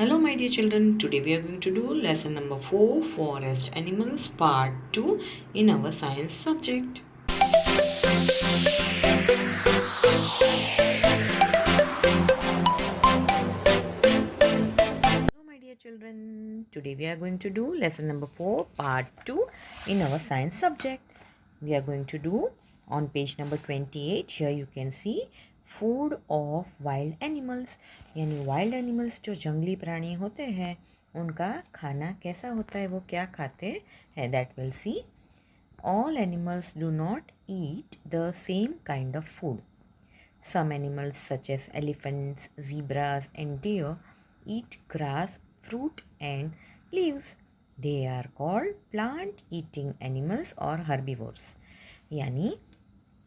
Hello my dear children, today we are going to do lesson number 4, Forest Animals part 2 in our science subject. Hello my dear children, today we are going to do lesson number 4 part 2 in our science subject. We are going to do on page number 28, here you can see food of wild animals, यानी wild animals जो जंगली प्राणी होते हैं उनका खाना कैसा होता है, वो क्या खाते हैं, that will see. All animals do not eat the same kind of food. Some animals such as elephants, zebras and deer eat grass, fruit and leaves. They are called plant eating animals or herbivores. यानी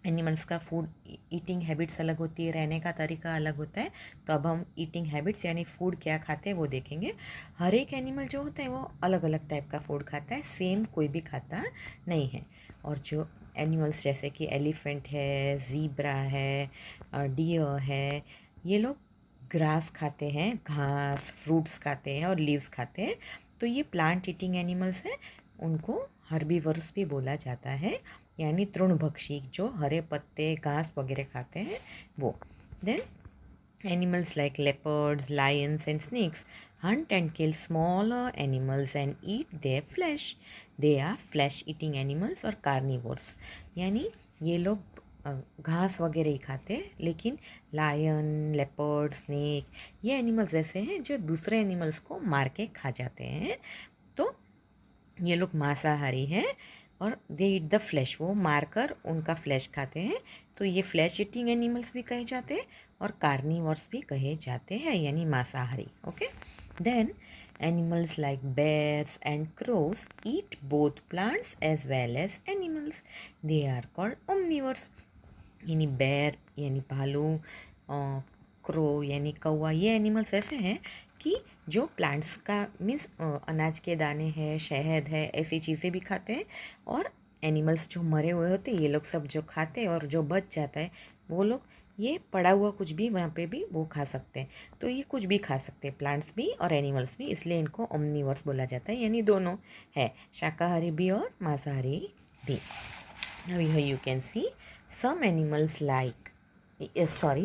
animals का food eating habits अलग होती है, रहने का तरीका अलग होता है. तो अब हम ईटिंग हैबिट्स यानी फूड क्या खाते हैं वो देखेंगे. हर एक एनिमल जो होता है वो अलग अलग टाइप का फूड खाता है, सेम कोई भी खाता नहीं है. और जो एनिमल्स जैसे कि एलिफेंट है, ज़ीब्रा है, डियर है, ये लोग ग्रास खाते हैं, घास, फ्रूट्स खाते हैं और लीव्स खाते हैं. तो ये प्लांट ईटिंग एनिमल्स हैं, उनको हर्बीवर्स भी बोला जाता है, यानी तृणभक्षी, जो हरे पत्ते घास वगैरह खाते हैं वो. Then animals like leopards, lions and snakes hunt and kill smaller animals and eat their flesh. They are flesh eating animals और carnivores. यानी ये लोग घास वगैरह ही खाते हैं, लेकिन लायन, लेपर्ड, स्नेक ये एनिमल्स ऐसे हैं जो दूसरे एनिमल्स को मार के खा जाते हैं. तो ये लोग मांसाहारी हैं और दे ईट द फ्लैश, वो मारकर उनका फ्लैश खाते हैं. तो ये फ्लैश ईटिंग एनिमल्स भी कहे जाते हैं और कार्निवर्स भी कहे जाते हैं, यानी मांसाहारी. Okay. Then animals like bears and crows eat both plants as well as animals. They are called omnivores. यानी बेयर यानी भालू, क्रो यानी कौवा, ये एनिमल्स ऐसे हैं कि जो प्लांट्स का मीन्स अनाज के दाने हैं, शहद है, ऐसी चीज़ें भी खाते हैं. और एनिमल्स जो मरे हुए होते हैं ये लोग सब जो खाते हैं, और जो बच जाता है वो लोग ये पड़ा हुआ कुछ भी वहाँ पे भी वो खा सकते हैं. तो ये कुछ भी खा सकते हैं, प्लांट्स भी और एनिमल्स भी, इसलिए इनको ओमनिवर्स बोला जाता है, यानी दोनों है, शाकाहारी भी और मांसाहारी भी. Now here you can see some animals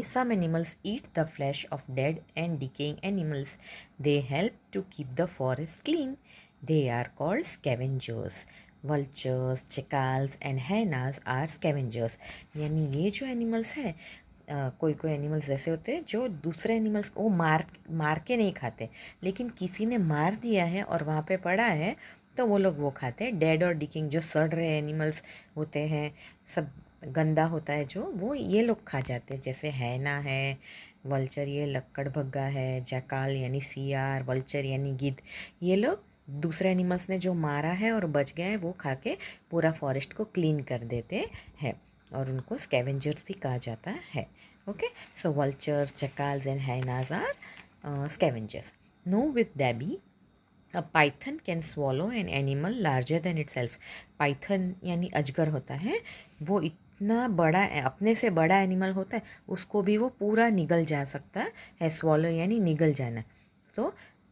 some animals eat the flesh of dead and decaying animals. They help to keep the forest clean. They are called scavengers. Vultures, jackals and hyenas are scavengers. यानी ये जो animals हैं, कोई कोई animals ऐसे होते हैं जो दूसरे एनिमल्स को मार के नहीं खाते, लेकिन किसी ने मार दिया है और वहाँ पे पड़ा है तो वो लोग वो खाते हैं. डेड और डिकिंग जो सड़ रहे एनिमल्स होते हैं, सब गंदा होता है जो, वो ये लोग खा जाते हैं. जैसे हैना है, वल्चर ये लक्कड़ भग्गा है, जैकाल यानी सियार, वल्चर यानी गिद्ध, ये लोग दूसरे एनिमल्स ने जो मारा है और बच गया है वो खा के पूरा फॉरेस्ट को क्लीन कर देते हैं, और उनको स्कैवेंजर्स भी कहा जाता है. Okay. So vultures, jackals and hyenas are scavengers. No with डैबी A python can swallow an animal larger than itself. Python यानी अजगर होता है, वो इतना बड़ा, अपने से बड़ा एनिमल होता है, उसको भी वो पूरा निगल जा सकता है. स्वॉलो यानी निगल जाना. तो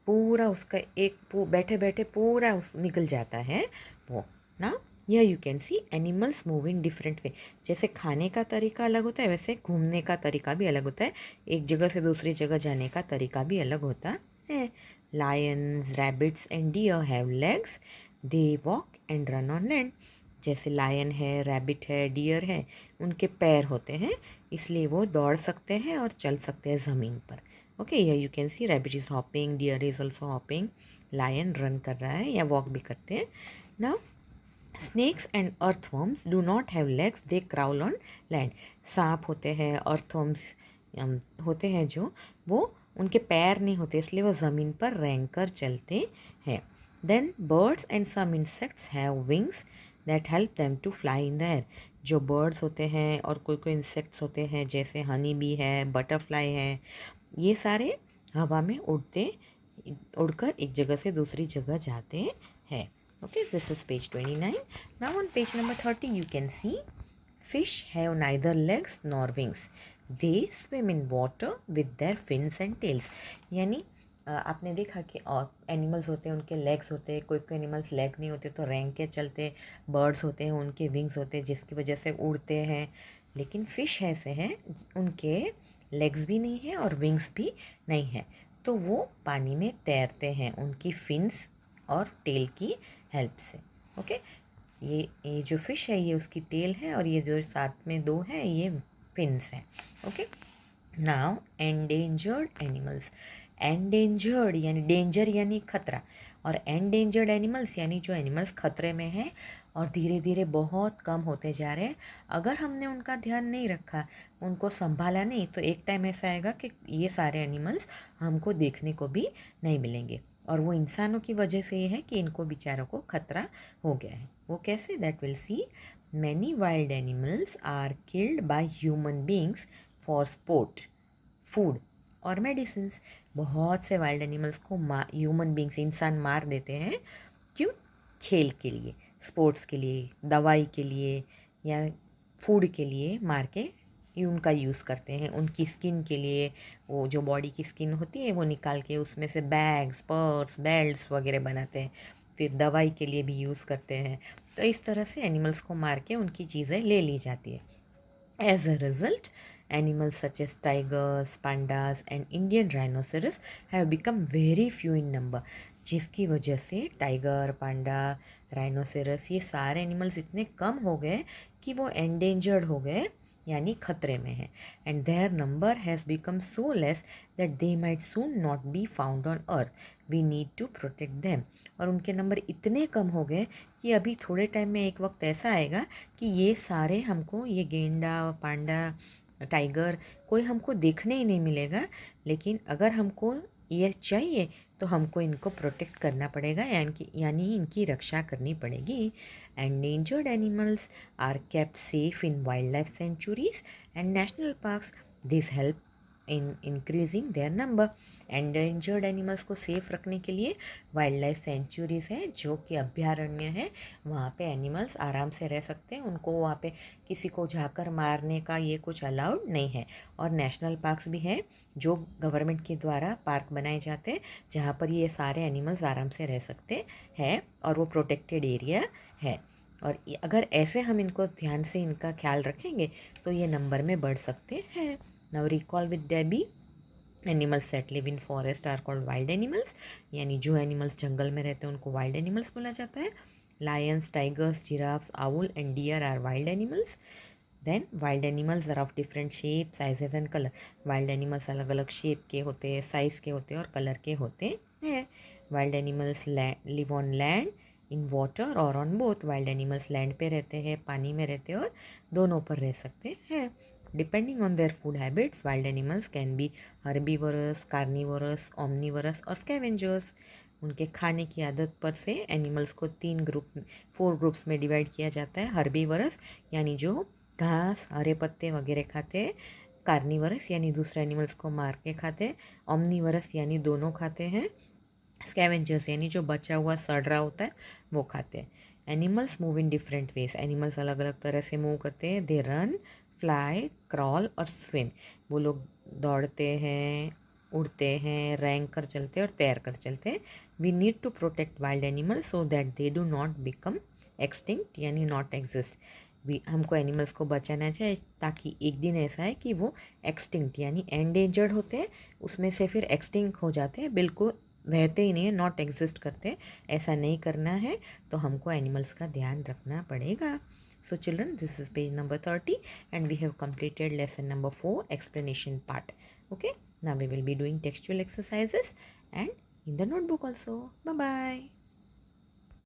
पूरा उसका एक बैठे बैठे पूरा निगल जाता है वो. ना यह you can C animals move in different way. जैसे खाने का तरीका अलग होता है, वैसे घूमने का तरीका भी अलग होता है. एक जगह से दूसरी जगह जाने का तरीका भी अलग होता है. Lions, rabbits and deer have legs. They walk and run on land. जैसे लायन है, रैबिट है, डियर है, उनके पैर होते हैं, इसलिए वो दौड़ सकते हैं और चल सकते हैं ज़मीन पर. Okay. You can see rabbit is hopping, deer is also hopping, lion run कर रहा है या वॉक भी करते हैं. Now snakes and earthworms do not have legs, they crawl on land. सांप होते हैं, अर्थवर्म्स होते हैं जो, वो उनके पैर नहीं होते, इसलिए वो ज़मीन पर रेंग कर चलते हैं. Then birds and some insects have wings that help them to fly in the air. जो बर्ड्स होते हैं और कोई कोई इंसेक्ट्स होते हैं, जैसे हनी बी है, बटरफ्लाई है, ये सारे हवा में उड़कर एक जगह से दूसरी जगह जाते हैं. Okay. This is page 29. Now on page number 30 you can C fish have neither legs nor wings. They swim in water with their fins and tails. यानी आपने देखा कि एनिमल्स होते हैं उनके लेग्स होते हैं, कोई कोई एनिमल्स लेग नहीं होते तो रेंग के चलते, बर्ड्स होते हैं उनके विंग्स होते हैं जिसकी वजह से उड़ते हैं, लेकिन फ़िश ऐसे हैं उनके लेग्स भी नहीं है और विंग्स भी नहीं है, तो वो पानी में तैरते हैं उनकी फिन्स और टेल की हेल्प से। ओके, ये जो फ़िश है ये उसकी टेल है और ये जो साथ में दो है ये फिन्स हैं। Okay, now endangered animals. Endangered यानी डेंजर यानी खतरा, और एंडेंजर्ड एनिमल्स यानी जो एनिमल्स खतरे में हैं और धीरे धीरे बहुत कम होते जा रहे हैं। अगर हमने उनका ध्यान नहीं रखा, उनको संभाला नहीं, तो एक टाइम ऐसा आएगा कि ये सारे एनिमल्स हमको देखने को भी नहीं मिलेंगे, और वो इंसानों की वजह से ये है कि इनको बेचारों को खतरा हो गया है। वो कैसे, that will see. Many wild animals are killed by human beings for sport, food और मेडिसिन। बहुत से वाइल्ड एनिमल्स को ह्यूमन बींग्स इंसान मार देते हैं। क्यों? खेल के लिए, स्पोर्ट्स के लिए, दवाई के लिए या फूड के लिए मार के उनका यूज़ करते हैं। उनकी स्किन के लिए, वो जो बॉडी की स्किन होती है वो निकाल के उसमें से बैग्स, पर्स, बेल्ट्स वगैरह बनाते हैं, फिर दवाई के लिए भी यूज़ करते हैं। तो इस तरह से एनिमल्स को मार के उनकी चीज़ें ले ली जाती है। As a result, animals such as tigers, pandas and Indian rhinoceros have become very few in number. जिसकी वजह से टाइगर, पांडा, राइनोसेरस ये सारे एनिमल्स इतने कम हो गए कि वो एंडेंजर्ड हो गए, यानी खतरे में है। And their number has become so less that they might soon not be found on earth. We need to protect them. और उनके नंबर इतने कम हो गए कि अभी थोड़े टाइम में एक वक्त ऐसा आएगा कि ये सारे हमको, ये गेंडा, पांडा, टाइगर, कोई हमको देखने ही नहीं मिलेगा। लेकिन अगर हमको ये चाहिए तो हमको इनको प्रोटेक्ट करना पड़ेगा, यानी इनकी रक्षा करनी पड़ेगी। Endangered animals are kept safe in wildlife sanctuaries and national parks. This help in increasing their number. Endangered animals को सेफ रखने के लिए वाइल्ड लाइफ सेंचुरीज़ है, जो कि अभ्यारण्य है, वहाँ पे एनिमल्स आराम से रह सकते हैं। उनको वहाँ पे किसी को जाकर मारने का ये कुछ अलाउड नहीं है। और नेशनल पार्क्स भी हैं, जो गवर्नमेंट के द्वारा पार्क बनाए जाते हैं, जहाँ पर ये सारे एनिमल्स आराम से रह सकते हैं, और वो प्रोटेक्टेड एरिया है। और अगर ऐसे हम इनको ध्यान से इनका ख्याल रखेंगे तो ये नंबर में बढ़ सकते हैं। नाउ रिकॉल विद डेबी। Animals that live in forest are called wild animals, यानी जो एनिमल्स जंगल में रहते हैं उनको वाइल्ड एनिमल्स बोला जाता है। Lions, tigers, giraffes, owl and deer are wild animals. Then wild animals are of different shape, sizes and colour. Wild animals अलग अलग शेप के होते हैं, साइज़ के होते हैं और कलर के होते हैं। Wild animals live on land, in water और on both. Wild animals land पे रहते हैं, पानी में रहते हैं और दोनों पर रह सकते हैं। Depending on their food habits, wild animals can be herbivorous, carnivorous, omnivorous और scavengers. उनके खाने की आदत पर से एनिमल्स को 4 ग्रुप्स में डिवाइड किया जाता है। हर्बीवरस यानी जो घास, हरे पत्ते वगैरह खाते हैं। कार्निवरस यानी दूसरे एनिमल्स को मार के खाते हैं। ओमनीवरस यानी दोनों खाते हैं। स्कैवेंजर्स यानी जो बचा हुआ सड़ रहा होता है वो खाते हैं। Animals move in different ways. Animals अलग अलग तरह से मूव करते हैं। दे रन, फ्लाई, क्रॉल और स्विम। वो लोग दौड़ते हैं, उड़ते हैं, रैंक कर चलते हैं और तैर कर चलते हैं। We need to protect wild animals so that they do not become extinct, यानी नॉट एग्जिस्ट। हमको एनिमल्स को बचाना चाहिए ताकि एक दिन ऐसा है कि वो एक्सटिंक्ट यानी एंडेंजर्ड होते हैं, उसमें से फिर एक्सटिंक्ट हो जाते हैं, बिल्कुल रहते ही नहीं है, नॉट एग्जिस्ट करते। ऐसा नहीं करना है, तो हमको एनिमल्स का ध्यान रखना पड़ेगा। So children, this is page number 30 and we have completed lesson number 4 explanation part. Okay, now we will be doing textual exercises and in the notebook also. Bye bye.